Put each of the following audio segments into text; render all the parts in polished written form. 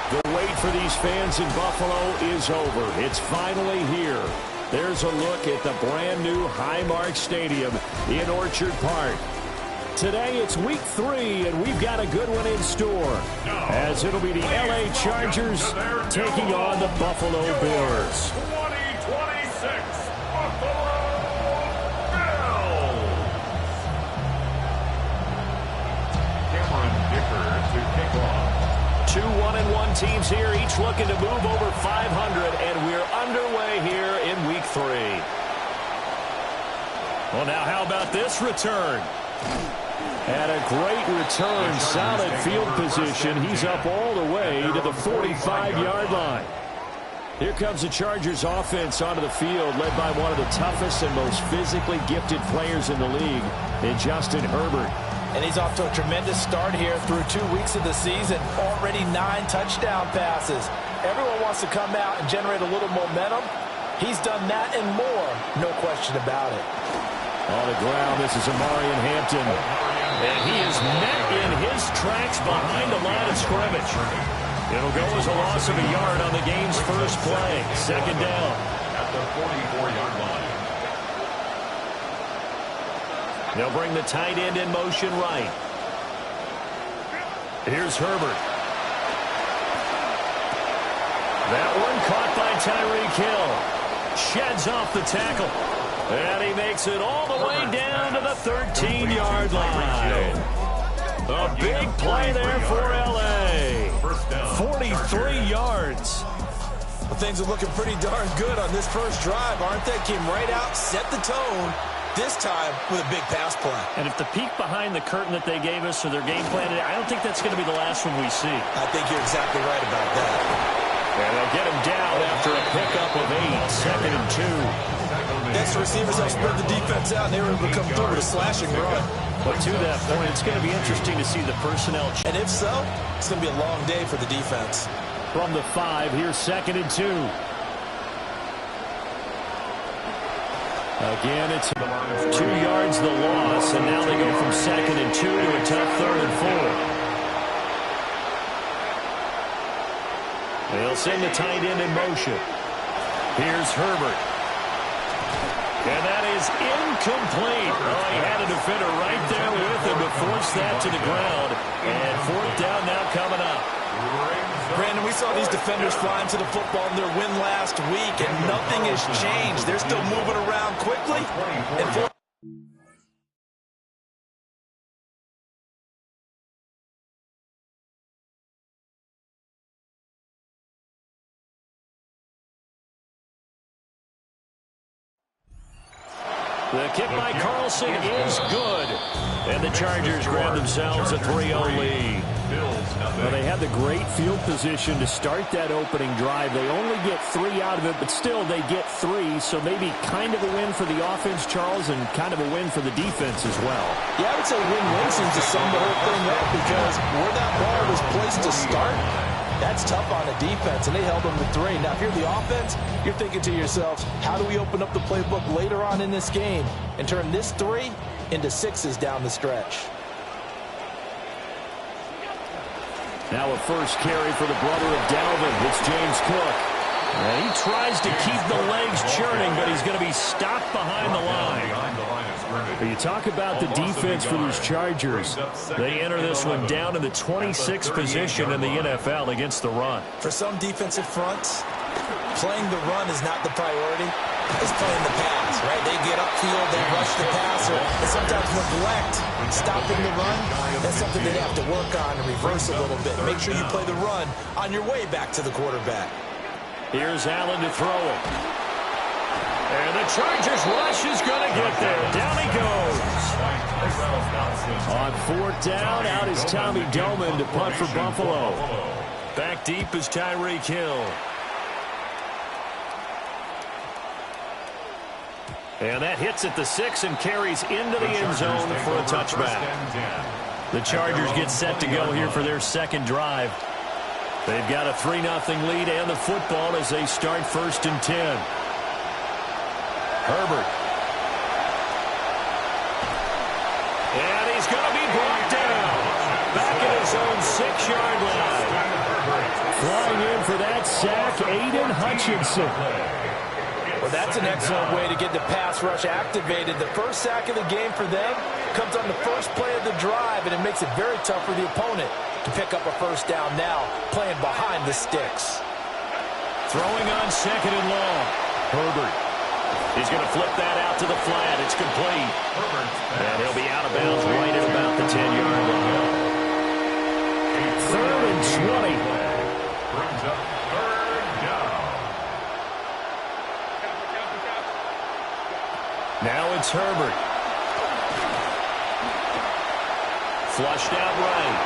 The wait for these fans in Buffalo is over. It's finally here. There's a look at the brand new Highmark Stadium in Orchard Park. Today it's week 3, and we've got a good one in store, as it'll be the LA Chargers taking on the Buffalo Bills. 2026 Buffalo Bills. Cameron Dicker to kick off. 2 1-1 teams here, each looking to move over 500, and we're underway here in week 3. Well, now how about this return? And a great return, solid field position. He's up all the way to the 45-yard line. Here comes the Chargers offense onto the field, led by one of the toughest and most physically gifted players in the league, in Justin Herbert. And he's off to a tremendous start here through 2 weeks of the season. Already 9 touchdown passes. Everyone wants to come out and generate a little momentum. He's done that and more, no question about it. On the ground, this is Amarian Hampton. And he is met in his tracks behind the line of scrimmage. It'll go as a loss of a yard on the game's first play. Second down. At the 44-yard line. They'll bring the tight end in motion right. Here's Herbert. That one caught by Tyreek Hill. Sheds off the tackle. And he makes it all the way down to the 13-yard line. A big play there for L.A. 43 yards. Well, things are looking pretty darn good on this first drive, aren't they? Came right out, set the tone, this time with a big pass play. And if the peek behind the curtain that they gave us or their game plan, I don't think that's going to be the last one we see. I think you're exactly right about that. And they'll get him down after a pickup of 8, second and 2. Extra receivers help spread the defense out, and they were able to come through with a slashing run. But to that point, it's going to be interesting to see the personnel. And if so, it's going to be a long day for the defense. From the 5, here's second and 2. Again, it's 2 yards the loss, and now they go from second and 2 to a tough third and 4. They'll send the tight end in motion. Here's Herbert. And that is incomplete. Oh, he had a defender right there with him to force that to the ground. And fourth down now coming up. Brandon, we saw these defenders flying to the football in their win last week, and nothing has changed. They're still moving around quickly. And the kick by Carlson is good. And the Chargers grab themselves a 3-0 lead. Well, they had the great field position to start that opening drive. They only get 3 out of it, but still they get 3. So maybe kind of a win for the offense, Charles, and kind of a win for the defense as well. Yeah, I would say win-win seems to sum the whole thing up, because where that ball was placed to start, that's tough on the defense, and they held them to 3. Now, if you're the offense, you're thinking to yourselves, how do we open up the playbook later on in this game and turn this 3 into 6s down the stretch? Now a first carry for the brother of Dalvin. It's James Cook. And he tries to keep the legs churning, but he's going to be stopped behind the line. You talk about the defense for these Chargers. They enter this one down in the 26th position in the NFL against the run. For some defensive fronts, playing the run is not the priority. It's playing the pass, right? They get upfield, they rush the passer, and sometimes neglect stopping the run. That's something they have to work on and reverse a little bit. Make sure you play the run on your way back to the quarterback. Here's Allen to throw it. And the Chargers rush is going to get there. Down he goes. On fourth down, out is Tommy Doman to punt for Buffalo. Back deep is Tyreek Hill. And that hits at the 6 and carries into the end zone for a touchback. The Chargers get set to go here for their second drive. They've got a 3-0 lead and the football as they start first and 10. Herbert. And he's going to be brought down. Back at his own 6-yard line. Flag for that sack, Aiden Hutchinson. Well, that's an excellent way to get the pass rush activated. The first sack of the game for them comes on the first play of the drive, and it makes it very tough for the opponent to pick up a first down now, playing behind the sticks. Throwing on second and long. Herbert. He's going to flip that out to the flat. It's complete. And he'll be out of bounds right at about the 10-yard line. 3rd and 20. Brings up 3rd down. Now it's Herbert. Flushed out right.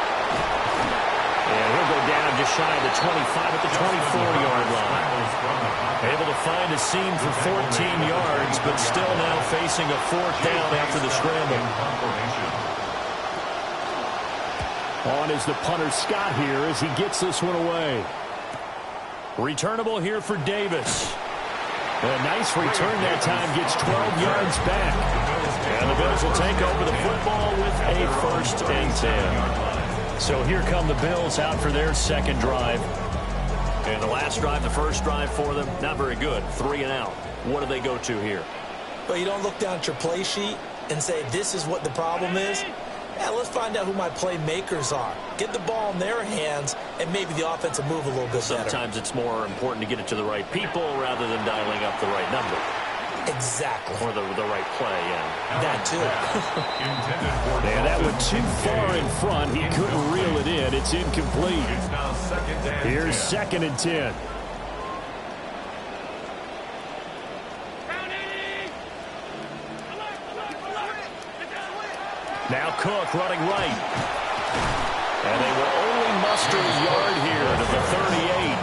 And he'll go down just shy of the 25 at the 24-yard line. Able to find a seam for 14 yards, but still now facing a 4th down after the scramble. On is the punter Scott here as he gets this one away. Returnable here for Davis. A nice return that time, gets 12 yards back. And the Bills will take over the football with a 1st and 10. So here come the Bills out for their second drive. And the last drive, the first drive for them, not very good. 3 and out. What do they go to here? Well, you don't look down at your play sheet and say, this is what the problem is. Yeah, let's find out who my playmakers are. Get the ball in their hands, and maybe the offense will move a little bit better. Sometimes it's more important to get it to the right people rather than dialing up the right number. Exactly. Or the right play, yeah. That too. And that went too far in front. He couldn't reel it in. It's incomplete. Here's 2nd and 10. Now Cook running right. And they will only muster a yard here to the 38.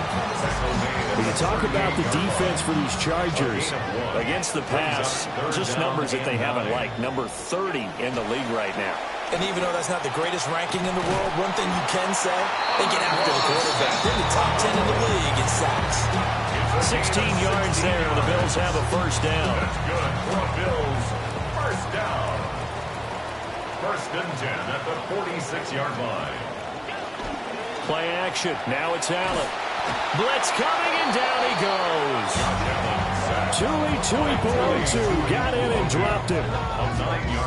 When you talk about the defense for these Chargers against the pass, just numbers that they haven't liked. Number 30 in the league right now. And even though that's not the greatest ranking in the world, one thing you can say, they get after the quarterback. They're the top 10 in the league in sacks. 16 yards there. The Bills have a 1st down. That's good for the Bills. 1st down. 1st and 10 at the 46-yard line. Play action. Now it's Allen. Blitz coming, and down he goes. Tui got in and dropped him.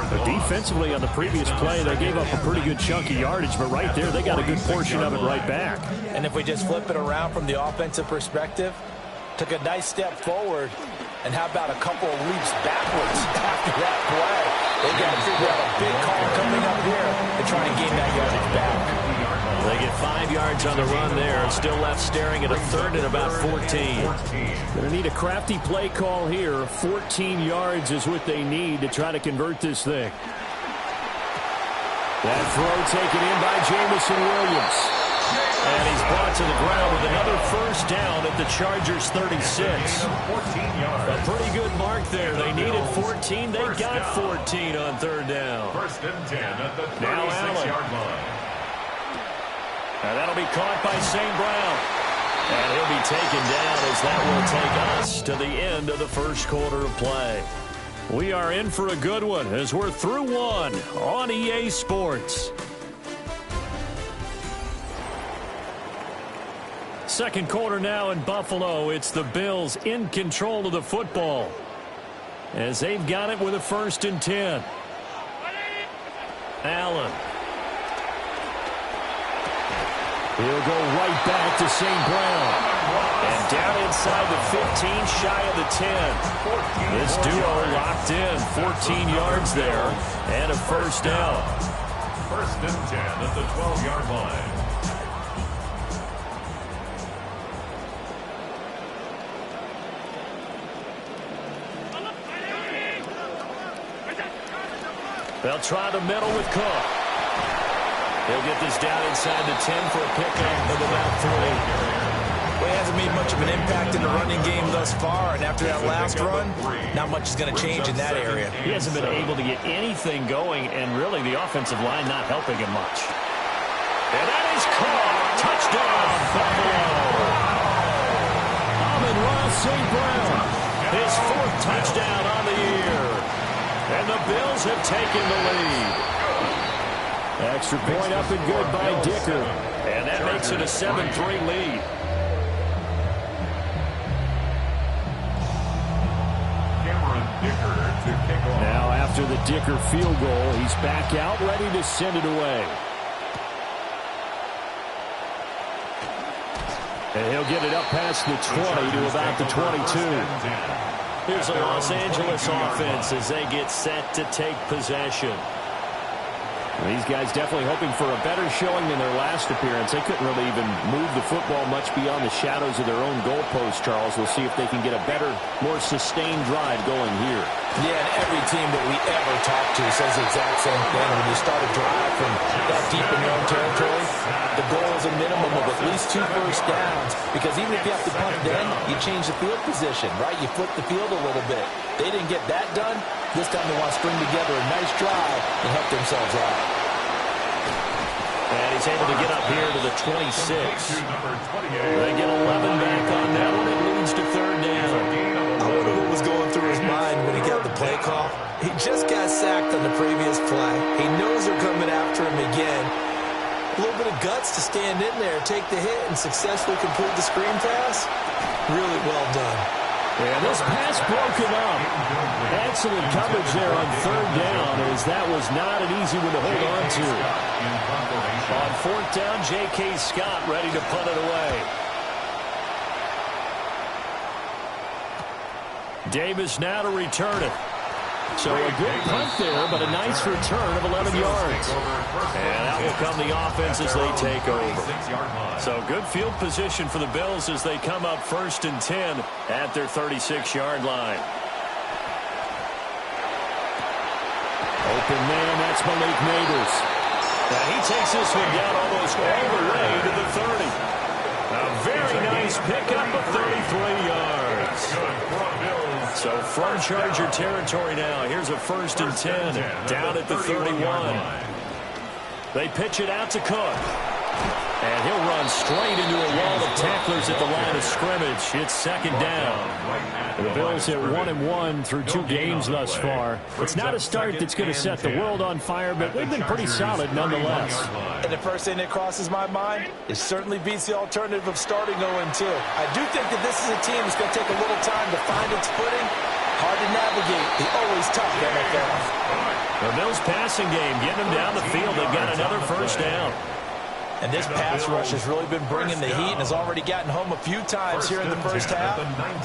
But defensively on the previous play, they gave up a pretty good chunk of yardage, but right there, they got a good portion of it right back. And if we just flip it around from the offensive perspective, took a nice step forward, and how about a couple of leaps backwards after that play? They've got to figure out a big call coming up here to try to gain that yardage back. They get 5 yards on the run there. Still left staring at a 3rd and about 14. Going to need a crafty play call here. 14 yards is what they need to try to convert this thing. That throw taken in by Jameson Williams. And he's brought to the ground with another 1st down at the Chargers 36. A pretty good mark there. They needed 14. They got 14 on 3rd down. 1st and 10 at the 36-yard line. Now that'll be caught by St. Brown. And he'll be taken down as that will take us to the end of the 1st quarter of play. We are in for a good one as we're through one on EA Sports. 2nd quarter now in Buffalo. It's the Bills in control of the football as they've got it with a 1st and 10. Allen. He'll go right back to St. Brown. And down inside the 15, shy of the 10. This duo locked in. 14 yards there and a 1st down. 1st and 10 at the 12-yard line. They'll try the middle with Cook. He'll get this down inside the 10 for a pickup of about 3. Well, he hasn't made much of an impact in the running game thus far, and after that last run, not much is going to change in that area. He hasn't been able to get anything going, and really the offensive line not helping him much. And that is caught. Touchdown, Buffalo. Amon-Ra St. Brown, his 4th touchdown on the year. And the Bills have taken the lead. Extra point up and good by Dicker. And that makes it a 7-3 lead. after the Dicker field goal. He's back out, ready to send it away. And he'll get it up past the 20 to about the 22. Here's the Los Angeles offense as they get set to take possession. These guys definitely hoping for a better showing than their last appearance. They couldn't really even move the football much beyond the shadows of their own goalpost, Charles. We'll see if they can get a better, more sustained drive going here. Yeah, and every team that we ever talk to says the exact same thing. When you start a drive from that deep in your own territory, the goal is a minimum of at least 2 first downs, because even if you have to punt it in, you change the field position, right? You flip the field a little bit. They didn't get that done. This time they want to string together a nice drive and help themselves out. And he's able to get up here to the 26. They get 11 back on that one. It leads to third down. I wonder what was going through his mind when he got the play call. He just got sacked on the previous play. He knows they're coming after him again. A little bit of guts to stand in there, take the hit, and successfully complete the screen pass. Really well done. And this pass broken up. Excellent coverage there on third down, as that was not an easy one to hold on to. On fourth down, J.K. Scott ready to punt it away. Davis now to return it. So a good punt there, but a nice return of 11 yards. And out will come the offense as they take over. So good field position for the Bills as they come up 1st and 10 at their 36-yard line. Open man, that's Malik Nabers. Now he takes this one down almost all the way to the 30. A very nice pickup of 33 yards. So from Charger territory now. Here's a 1st and 10 down at the 31. They pitch it out to Cook. And he'll run straight into a wall of tacklers at the line of scrimmage. It's 2nd down. The Bills at 1-1 through 2 games thus far. It's not a start that's going to set the world on fire, but they've been pretty solid nonetheless. And the first thing that crosses my mind, it certainly beats the alternative of starting 0-2. I do think that this is a team that's going to take a little time to find its footing. Hard to navigate the always tough NFL. The Bills passing game, getting them down the field. They've got another 1st down. And this pass rush has really been bringing the heat and has already gotten home a few times here in the first half.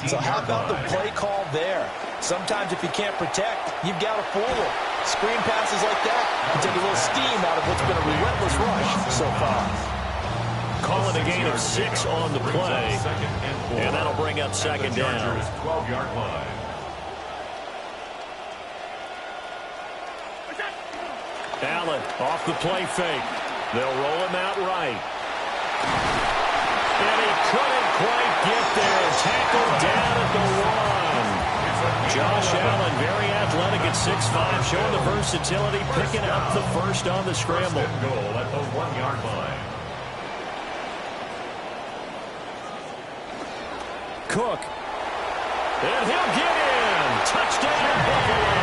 So how about the play call there? Sometimes if you can't protect, you've got to fool them. Screen passes like that can take a little steam out of what's been a relentless rush so far. Calling a gain of 6 on the play. And that'll bring up 2nd down. 12-yard line. Allen off the play fake. They'll roll him out right. And he couldn't quite get there. Tackled down at the 1. Josh Allen, very athletic at 6'5", showing the versatility, picking up the 1st on the scramble. Goal at the 1-yard line. Cook. And he'll get in. Touchdown, Buffalo.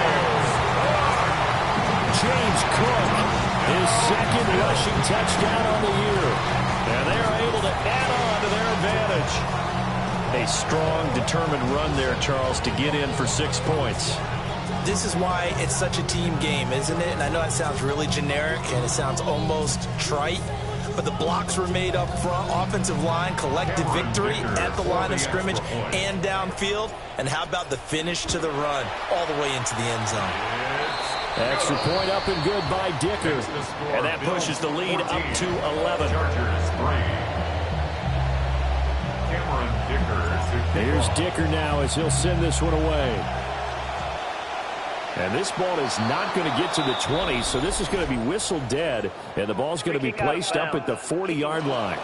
James Cook, his 2nd rushing touchdown on the year. And they are able to add on to their advantage. A strong, determined run there, Charles, to get in for 6 points. This is why it's such a team game, isn't it? And I know that sounds really generic and it sounds almost trite, but the blocks were made up front. Offensive line collected victory at the line of scrimmage and downfield. And how about the finish to the run all the way into the end zone? Extra point up and good by Dicker. And that pushes the lead up to 11. Here's Dicker now as he'll send this one away. And this ball is not going to get to the 20, so this is going to be whistled dead. And the ball's going to be placed up at the 40-yard line.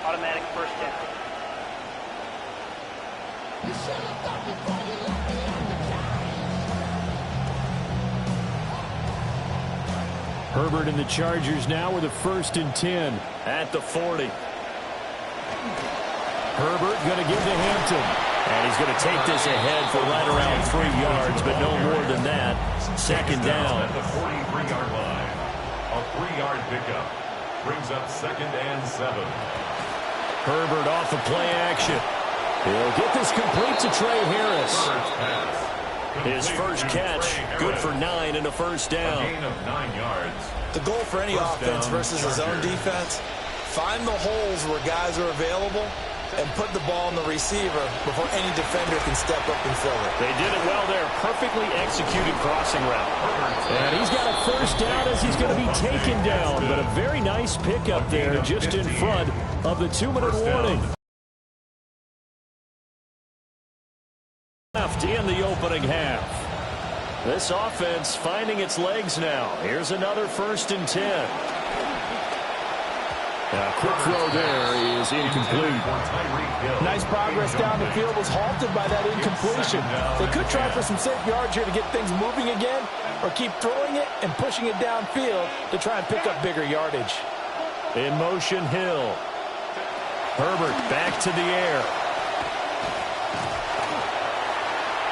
Automatic 1st down. Herbert and the Chargers now with a 1st and 10 at the 40. Herbert going to give to Hampton. And he's going to take this ahead for right around 3 yards, but no more than that. 2nd down. At the 43-yard line. A 3-yard pickup brings up 2nd and 7. Herbert off the play action. He'll get this complete to Trey Harris. His first catch, good for 9 and a first down. Gain of 9 yards. The goal for any offense versus his own defense, find the holes where guys are available and put the ball in the receiver before any defender can step up and fill it. They did it well there. Perfectly executed crossing route. And he's got a first down as he's going to be taken down. But a very nice pickup there just in front of the 2-minute warning. Left in the opening half. This offense finding its legs now. Here's another 1st and 10. A quick throw there is incomplete. Nice progress down the field was halted by that incompletion. They could try for some safe yards here to get things moving again, or keep throwing it and pushing it downfield to try and pick up bigger yardage. In motion, Hill. Herbert back to the air.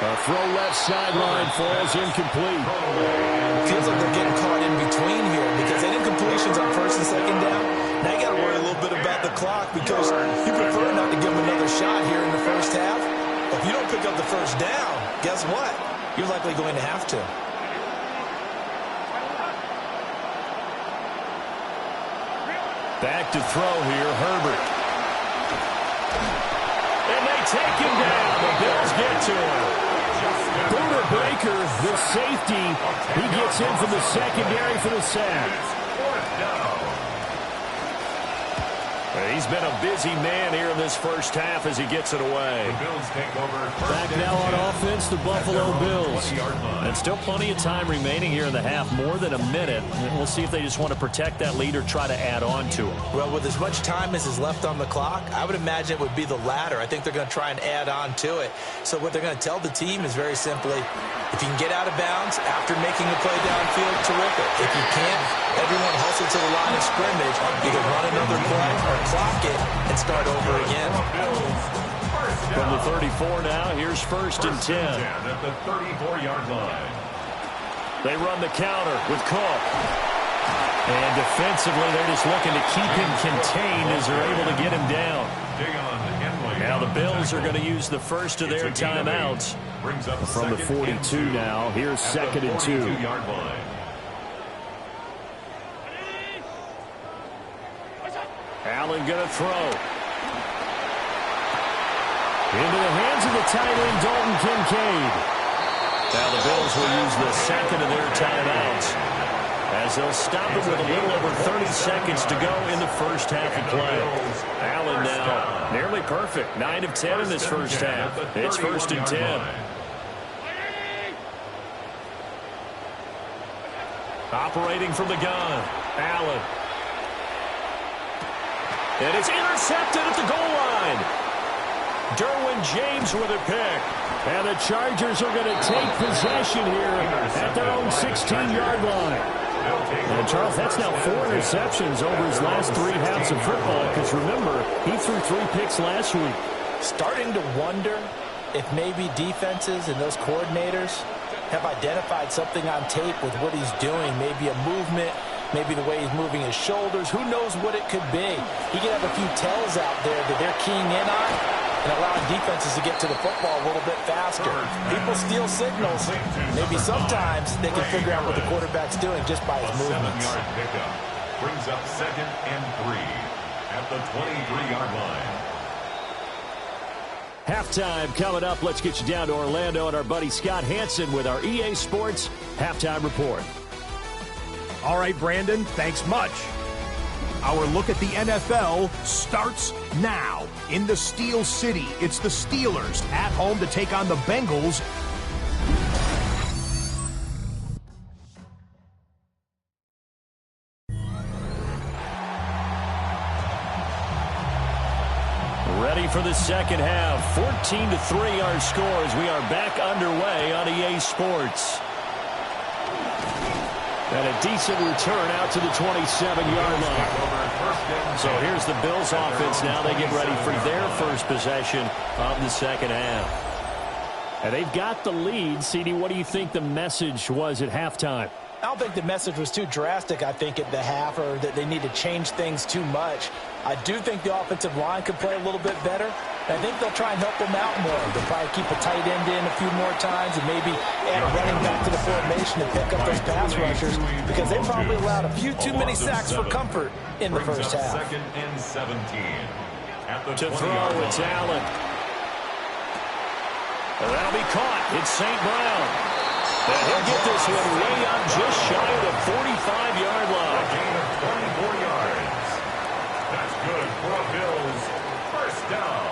A throw left sideline falls incomplete. Feels like they're getting caught in between here because they did completions on 1st and 2nd down. Now you got to worry a little bit about the clock because you prefer not to give them another shot here in the first half. If you don't pick up the first down, guess what? You're likely going to have to. Back to throw here, Herbert. And they take him down. The Bills get to him. Buda Baker, the safety, he gets in from the secondary for the sack. He's been a busy man here in this first half as he gets it away. The Bills take over. Back now on offense, the Buffalo Bills. And still plenty of time remaining here in the half, more than a minute. And we'll see if they just want to protect that lead or try to add on to it. Well, with as much time as is left on the clock, I would imagine it would be the latter. I think they're going to try and add on to it. So what they're going to tell the team is very simply, if you can get out of bounds after making a play downfield, terrific. If you can't, everyone hustle to the line of scrimmage, either run another play or clock it and start over again. From the 34 now, here's 1st and 10. At the 34-yard line. They run the counter with Cook. And defensively, they're just looking to keep him contained as they're able to get him down. Now the Bills are going to use the first of their timeouts. From the 42 now, here's 2nd and 2. Allen going to throw. Into the hands of the tight end, Dalton Kincaid. Now the Bills will use the 2nd of their timeouts as they'll stop it with a little over 30 seconds to go in the first half of play. Allen now nearly perfect. 9 of 10 in this first half. It's 1st and 10. Operating from the gun, Allen. And it's intercepted at the goal line. Derwin James with a pick. And the Chargers are going to take possession here at their own 16-yard line. And Charles, that's now 4 interceptions over his last 3 halves of football. Because remember, he threw 3 picks last week. Starting to wonder if maybe defenses and those coordinators have identified something on tape with what he's doing. Maybe a movement. Maybe the way he's moving his shoulders. Who knows what it could be? He could have a few tells out there that they're keying in on and allowing defenses to get to the football a little bit faster. People steal signals. Maybe sometimes they can figure out what the quarterback's doing just by his movements. 7-yard pickup brings up 2nd and 3 at the 23-yard line. Halftime coming up. Let's get you down to Orlando and our buddy Scott Hanson with our EA Sports Halftime Report. All right, Brandon, thanks much. Our look at the NFL starts now. In the Steel City, it's the Steelers at home to take on the Bengals. Ready for the second half. 14-3 our score as we are back underway on EA Sports. And a decent return out to the 27-yard line. So here's the Bills offense now. They get ready for their first possession of the second half. And they've got the lead. CD, what do you think the message was at halftime? I don't think the message was too drastic, I think, at the half, or that they need to change things too much. I do think the offensive line could play a little bit better. I think they'll try and help them out more. They'll probably keep a tight end in a few more times and maybe add a running back to the formation to pick up those pass rushers because they probably allowed a few too many sacks for comfort in the first half. Second and 17. To throw, it's Allen. Well, that'll be caught. It's St. Brown. And he'll get this one way up just shy of the 45-yard line. A gain of 24 yards. That's good for a Bills first down.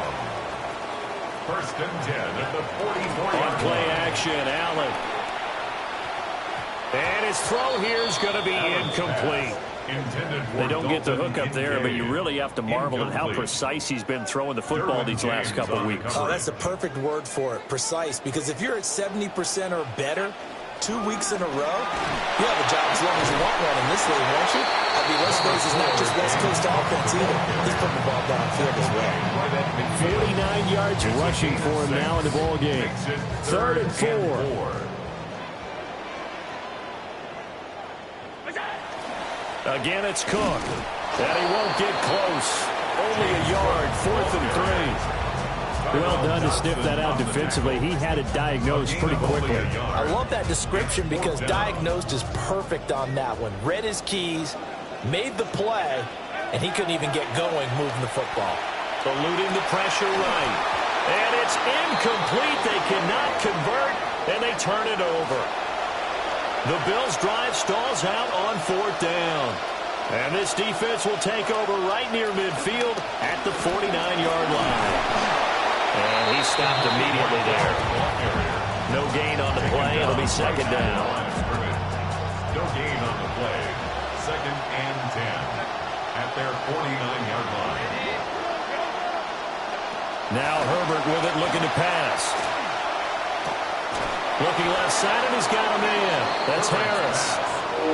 First and 10 at the 44-yard line. On play action, Allen. And his throw here is going to be incomplete. They don't get the hook up there, but you really have to marvel at how precise he's been throwing the football these last couple weeks. Oh, that's the perfect word for it, precise, because if you're at 70% or better 2 weeks in a row, you have a job as long as you want one in this league, won't you? I mean, West Coast is not just West Coast offense either. He's putting the ball downfield as well. 49 yards rushing for him now in the ball game. 3rd and 4. Again, it's Cook. And he won't get close. Only a yard, 4th and 3. Well done to sniff that out defensively. He had it diagnosed pretty quickly. I love that description because diagnosed is perfect on that one. Read his keys, made the play, and he couldn't even get going moving the football. Eluding the pressure right. And it's incomplete. They cannot convert, and they turn it over. The Bills' drive stalls out on 4th down. And this defense will take over right near midfield at the 49-yard line. And he stopped immediately there. No gain on the play. It'll be 2nd down. No gain on the play. 2nd and 10 at their 49-yard line. Now Herbert with it, looking to pass. Looking left side, and he's got a man. That's Harris.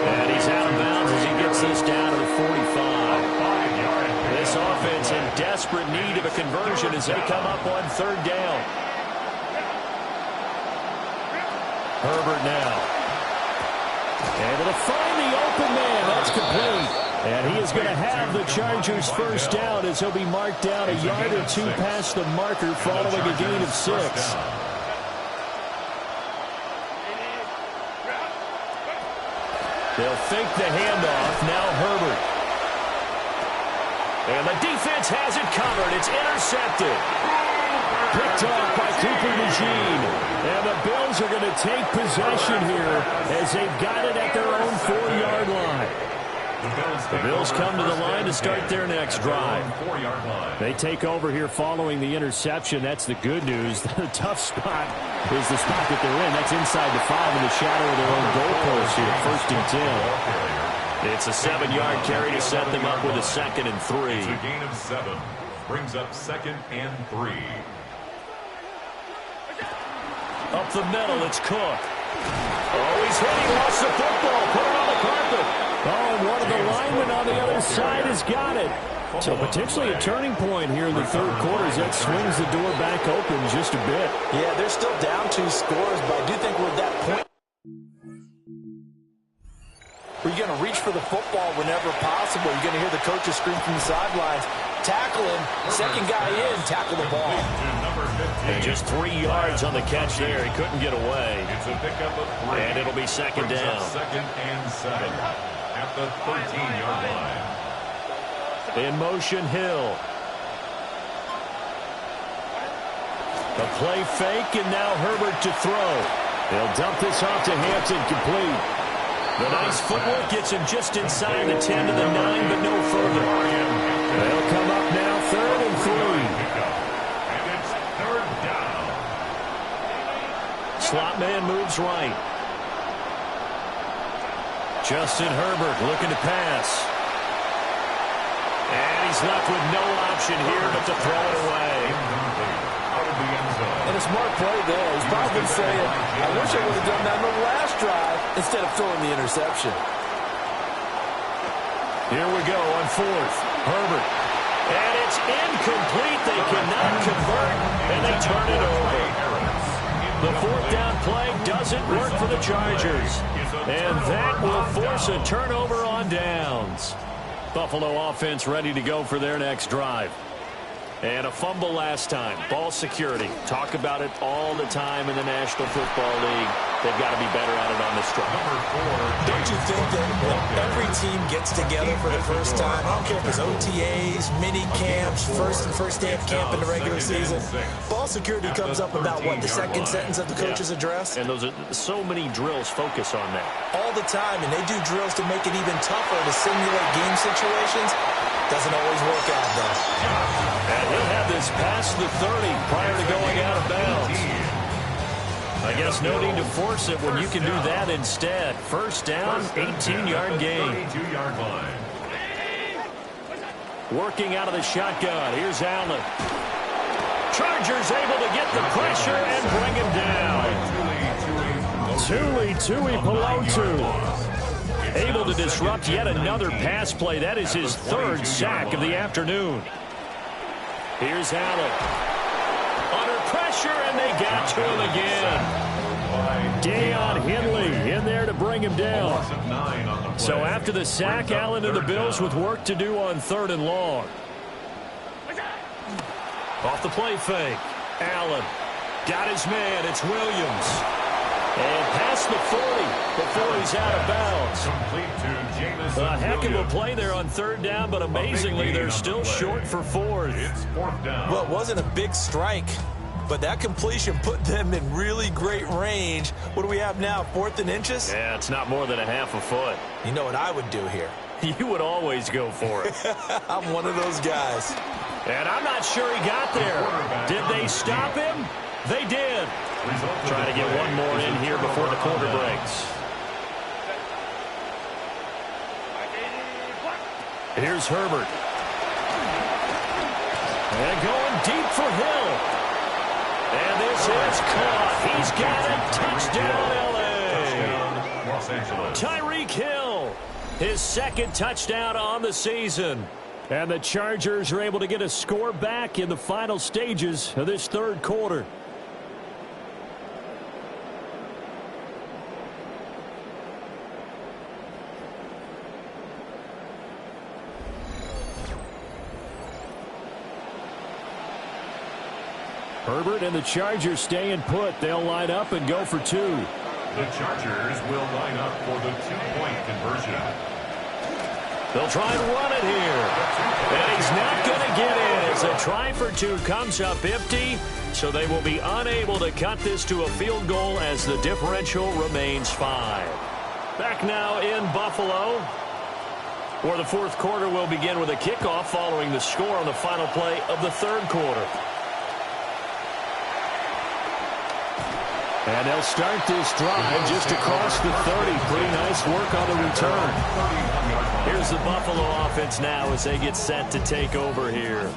And he's out of bounds as he gets this down to the 45. This offense in desperate need of a conversion as they come up on 3rd down. Herbert now. Able to find the open man. That's complete. And he is going to have the Chargers first down as he'll be marked down a yard or 2 past the marker following a gain of 6. They'll fake the handoff. Now Herbert. And the defense has it covered. It's intercepted. Picked off by Cooper DeJean. And the Bills are going to take possession here as they've got it at their own 4-yard line. The Bills come to the line to start their next drive. They take over here following the interception. That's the good news. The tough spot is the spot that they're in. That's inside the 5 in the shadow of their own goalpost here. 1st and 10. It's a 7-yard carry to set them up with a 2nd and 3. It's a gain of 7. Brings up 2nd and 3. Up the middle, it's Cook. Oh, he's hit. He lost the football. Put it on the carpet. Oh, and one of the linemen on the other side has got it. So potentially a turning point here in the 3rd quarter as that swings the door back open just a bit. Yeah, they're still down 2 scores, but I do think we're at that point where you're going to reach for the football whenever possible. You're going to hear the coaches scream from the sidelines. Tackle him. 2nd guy in. Tackle the ball. And just 3 yards on the catch there. He couldn't get away. It's a pickup of 3. And it'll be 2nd down. 2nd and 7 at the 13-yard line. In motion, Hill. The play fake, and now Herbert to throw. They'll dump this off to Hampton, complete. The nice footwork gets him just inside the 10 to the 9, but no further. They'll come up now, 3rd and 3. And it's 3rd down. Slot man moves right. Justin Herbert looking to pass. And he's left with no option here but to throw it away. Out of the end zone. And a smart play there. He's probably saying, I wish I would have done that in the last drive instead of throwing the interception. Here we go on 4th. Herbert. And it's incomplete. They cannot convert, and they turn it over. The 4th down play doesn't work for the Chargers. And that will force a turnover on downs. Buffalo offense ready to go for their next drive. And a fumble last time. Ball security. Talk about it all the time in the National Football League. They've got to be better at it on this drive. Don't you think that when every team gets together for the first time, I don't care if it's OTAs, mini camps, first day of camp in the regular season, ball security comes up about, what, the second sentence of the coach's address? And those are so many drills focus on that. All the time, and they do drills to make it even tougher to simulate game situations. Doesn't always work out, though. And he'll have this past the 30 prior to going out of bounds. I guess no need to force it when you can do that instead. First down, 18-yard gain. Working out of the shotgun. Here's Allen. Chargers able to get the pressure and bring him down. Tuipulotu able to disrupt yet another pass play. That is his third sack of the afternoon. Here's Allen. Under pressure, and they got to him again. Deion Henley in there to bring him down. So after the sack, Allen and the Bills with work to do on 3rd and long. Off the play fake. Allen got his man. It's Williams. And past the 40 before he's out of bounds. A heck of a play there on 3rd down, but amazingly, they're still short for 4th. Well, it wasn't a big strike, but that completion put them in really great range. What do we have now, 4th and inches? Yeah, it's not more than a half a foot. You know what I would do here? You would always go for it. I'm one of those guys. And I'm not sure he got there. Did they stop him? They did. Trying to get one more in here before the quarter breaks. Here's Herbert. And going deep for Hill. And this is caught. He's got it. Touchdown, LA. Tyreek Hill. His second touchdown on the season. And the Chargers are able to get a score back in the final stages of this 3rd quarter. Herbert and the Chargers staying put. They'll line up and go for 2. The Chargers will line up for the 2-point conversion. They'll try and run it here. And he's not going to get in as a try for 2 comes up empty. So they will be unable to cut this to a field goal as the differential remains 5. Back now in Buffalo, where the 4th quarter will begin with a kickoff following the score on the final play of the 3rd quarter. And they'll start this drive just across the 30. Pretty nice work on the return. Here's the Buffalo offense now as they get set to take over here.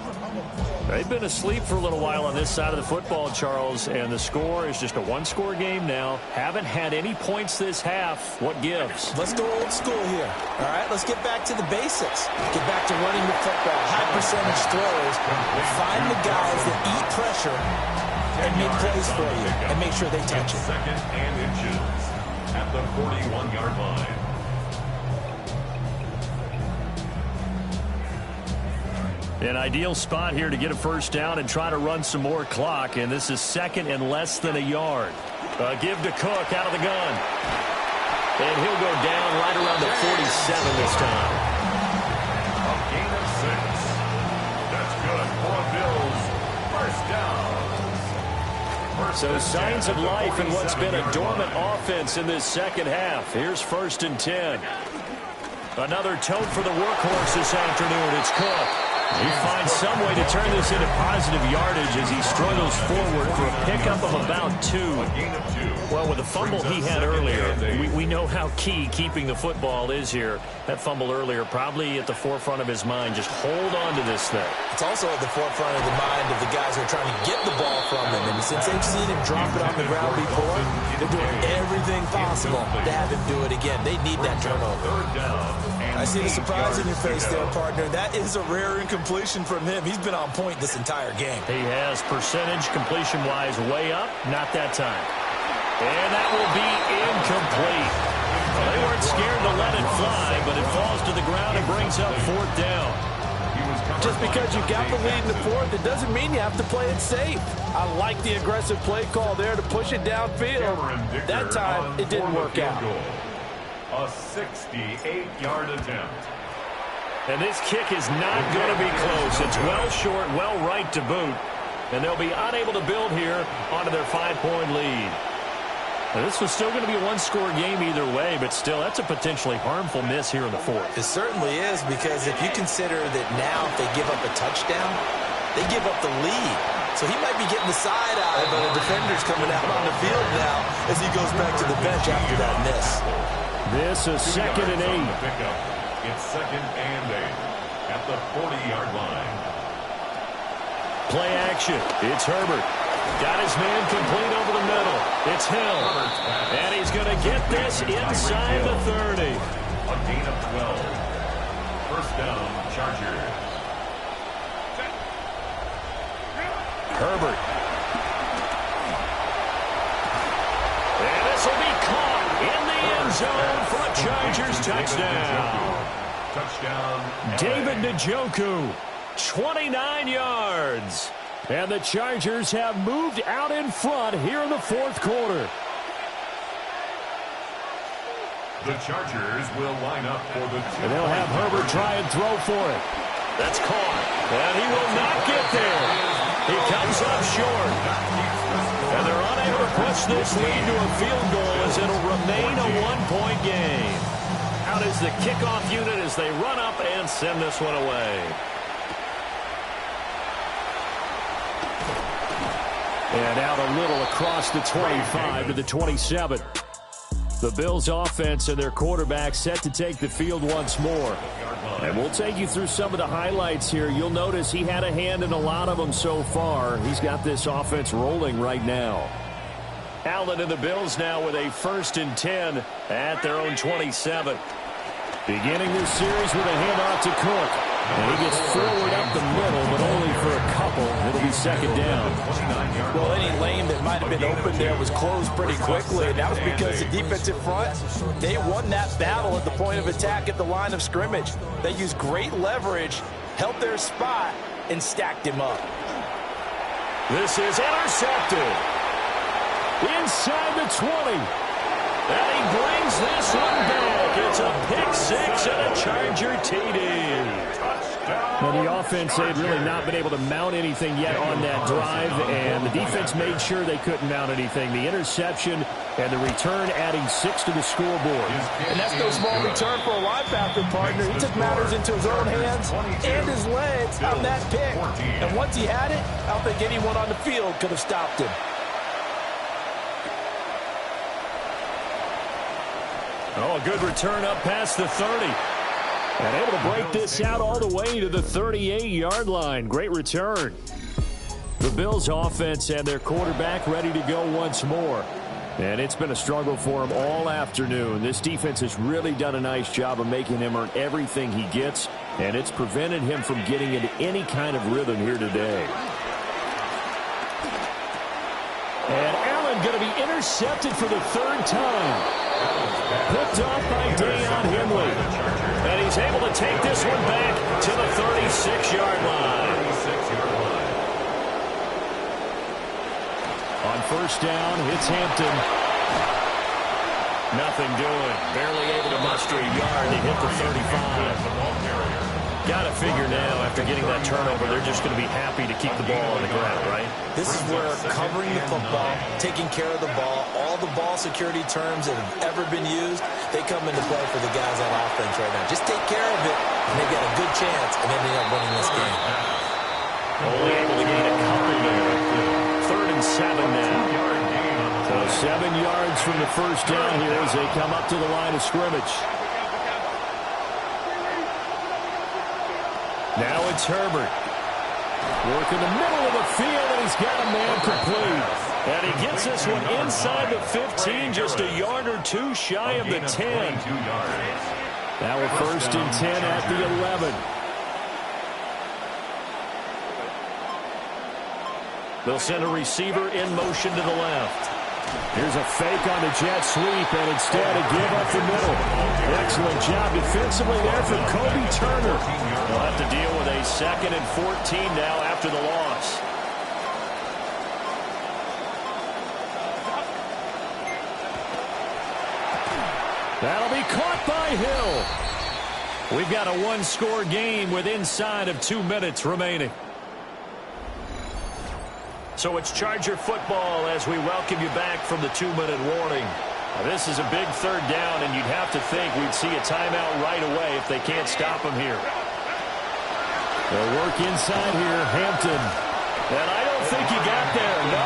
They've been asleep for a little while on this side of the football, Charles, and the score is just a 1-score game now. Haven't had any points this half. What gives? Let's go old school here. All right, let's get back to the basics. Get back to running the football, high percentage throws, and find the guys that eat pressure and make plays for you and make sure they touch it. 2nd and inches at the 41-yard line. An ideal spot here to get a first down and try to run some more clock, and this is 2nd and less than a yard. Give to Cook out of the gun. And he'll go down right around the 47 this time. A gain of 6. That's good for a Bills first down. So signs of life in what's been a dormant offense in this second half. Here's 1st and 10. Another tote for the workhorse this afternoon. It's Cook. He finds some way to turn this into positive yardage as he struggles forward for a pickup of about 2. Well, with the fumble he had earlier, we know how key keeping the football is here. That fumble earlier probably at the forefront of his mind. Just hold on to this thing. It's also at the forefront of the mind of the guys who are trying to get the ball from him. And since they've seen him drop it on the ground before, they're doing everything possible to have him do it again. They need that turnover. I see the surprise in your face there, partner. That is a rare incompletion from him. He's been on point this entire game. He has percentage completion-wise way up. Not that time. And that will be incomplete. Well, they weren't scared to let it fly, but it falls to the ground and brings up fourth down. Just because you got the lead in the fourth, it doesn't mean you have to play it safe. I like the aggressive play call there to push it downfield. That time, it didn't work out. A 68-yard attempt. And this kick is not going to be close. It's well short, well right to boot. And they'll be unable to build here onto their 5-point lead. Now, this was still going to be a one-score game either way, but still, that's a potentially harmful miss here in the fourth. It certainly is, because if you consider that now if they give up a touchdown, they give up the lead. So he might be getting the side eye, but a defender's coming out on the field now as he goes back to the bench after that miss. This is 2nd and 8. It's 2nd and 8 at the 40-yard line. Play action. It's Herbert. Got his man complete over the middle. It's Hill. And he's going to get this inside the 30. A gain of 12. First down, Chargers. Herbert. And this will be caught in the end zone for a Chargers touchdown. Touchdown. David Njoku, 29 yards. And the Chargers have moved out in front here in the fourth quarter. The Chargers will line up for the two. And they'll have Herbert try and throw for it. That's caught. And he will not get there. He comes up short. And they're unable to push this lead to a field goal as it'll remain a one-point game. Out is the kickoff unit as they run up and send this one away. And out a little across the 25 to the 27. The Bills offense and their quarterback set to take the field once more. And we'll take you through some of the highlights here. You'll notice he had a hand in a lot of them so far. He's got this offense rolling right now. Allen and the Bills now with a 1st and 10 at their own 27. Beginning this series with a handoff to Cook. And he gets forward up the middle, but only for a couple. It'll be 2nd down. Well, any lane that might have been open there was closed pretty quickly, and that was because the defensive front, they won that battle at the point of attack at the line of scrimmage. They used great leverage, held their spot, and stacked him up. This is intercepted. Inside the 20. And he brings this one back. It's a pick-6 and a Charger TD. Now, the offense had really not been able to mount anything yet on that drive, and the defense made sure they couldn't mount anything. The interception and the return adding 6 to the scoreboard. And that's no small return for a linebacker partner. He took matters into his own hands and his legs on that pick. And once he had it, I don't think anyone on the field could have stopped him. Oh, a good return up past the 30. And able to break this out all the way to the 38-yard line. Great return. The Bills offense and their quarterback ready to go once more. And it's been a struggle for him all afternoon. This defense has really done a nice job of making him earn everything he gets, and it's prevented him from getting into any kind of rhythm here today. And Allen going to be intercepted for the 3rd time. Picked off by Deion Henley. And he's able to take this one back to the 36-yard line. On 1st down, it's Hampton. Nothing doing. Barely able to muster a yard to hit the 35. Got to figure now, after getting that turnover, they're just going to be happy to keep the ball on the ground, right? This is where covering the football, taking care of the ball, all the ball security terms that have ever been used, they come into play for the guys on offense right now. Just take care of it, and they've got a good chance of ending up winning this game. Only able to gain a couple there. 3rd and 7 now. So 7 yards from the 1st down here as they come up to the line of scrimmage. Now it's Herbert. Working the middle of the field, and he's got a man complete. And he gets this one inside the 15, just a yard or two shy of the 10. Now a 1st and 10 at the 11. They'll send a receiver in motion to the left. Here's a fake on the jet sweep, and instead a give up the middle. Excellent job defensively there from Kobe Turner. They'll have to deal with a 2nd and 14 now after the loss. That'll be caught by Hill. We've got a one-score game with inside of 2 minutes remaining. So it's Charger football as we welcome you back from the 2-minute warning. Now, this is a big 3rd down, and you'd have to think we'd see a timeout right away if they can't stop them here. They'll work inside here, Hampton. And I don't think he got there, no.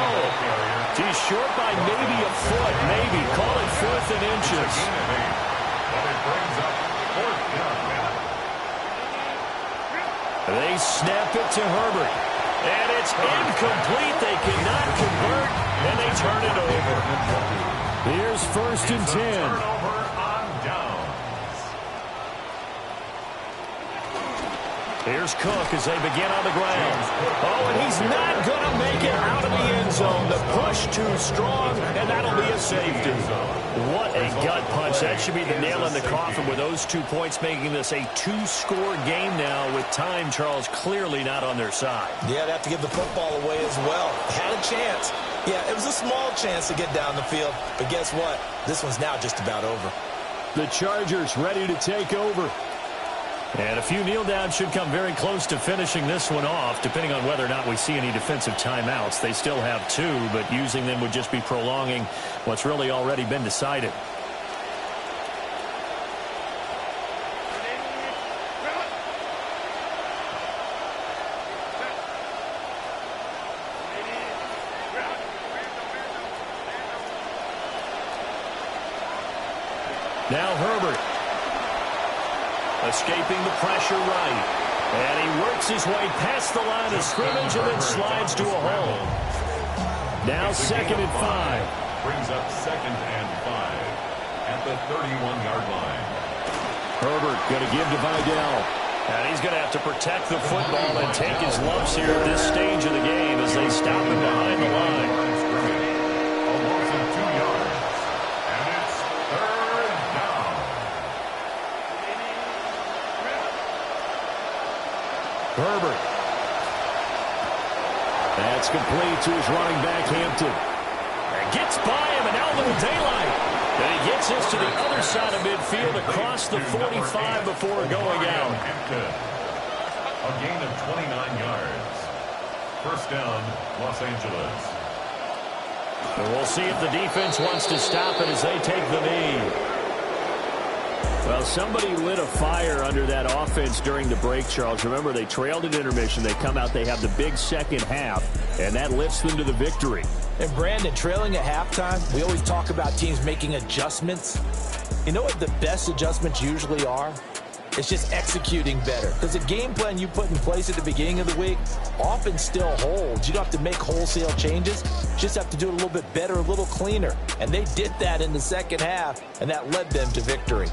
He's short by maybe a foot, maybe. Call it 4th and inches. They snap it to Herbert. And it's incomplete. They cannot convert, and they turn it over. Here's 1st and 10. Turnover on downs. Here's Cook as they begin on the ground. Oh, and he's not going to make it out of the end zone. The push too strong, and that'll be a safety. What a gut punch. That should be the nail in the coffin with those 2 points, making this a 2-score game now with time, Charles, clearly not on their side. Yeah, they have to give the football away as well. Had a chance. Yeah, it was a small chance to get down the field. But guess what? This one's now just about over. The Chargers ready to take over. And a few kneel downs should come very close to finishing this one off, depending on whether or not we see any defensive timeouts. They still have 2, but using them would just be prolonging what's really already been decided. Now Herbert. Escaping the pressure right. And he works his way past the line of scrimmage and then slides to a hole. Now 2nd and 5. Brings up 2nd and 5 at the 31-yard line. Herbert going to give to Vidal. And he's going to have to protect the football and take his lumps here at this stage of the game as they stop him behind the line. A loss of 2 yards. And it's 3rd down. Herbert. That's complete to his running back, Hampton. And gets by him, and now a little daylight. And he gets this to the other side of midfield across the 45 before going out. A gain of 29 yards. 1st down, Los Angeles. And we'll see if the defense wants to stop it as they take the knee. Well, somebody lit a fire under that offense during the break, Charles. Remember, they trailed at intermission. They come out, they have the big second half, and that lifts them to the victory. And Brandon, trailing at halftime, we always talk about teams making adjustments. You know what the best adjustments usually are? It's just executing better. Because the game plan you put in place at the beginning of the week often still holds. You don't have to make wholesale changes. You just have to do it a little bit better, a little cleaner. And they did that in the second half, and that led them to victory.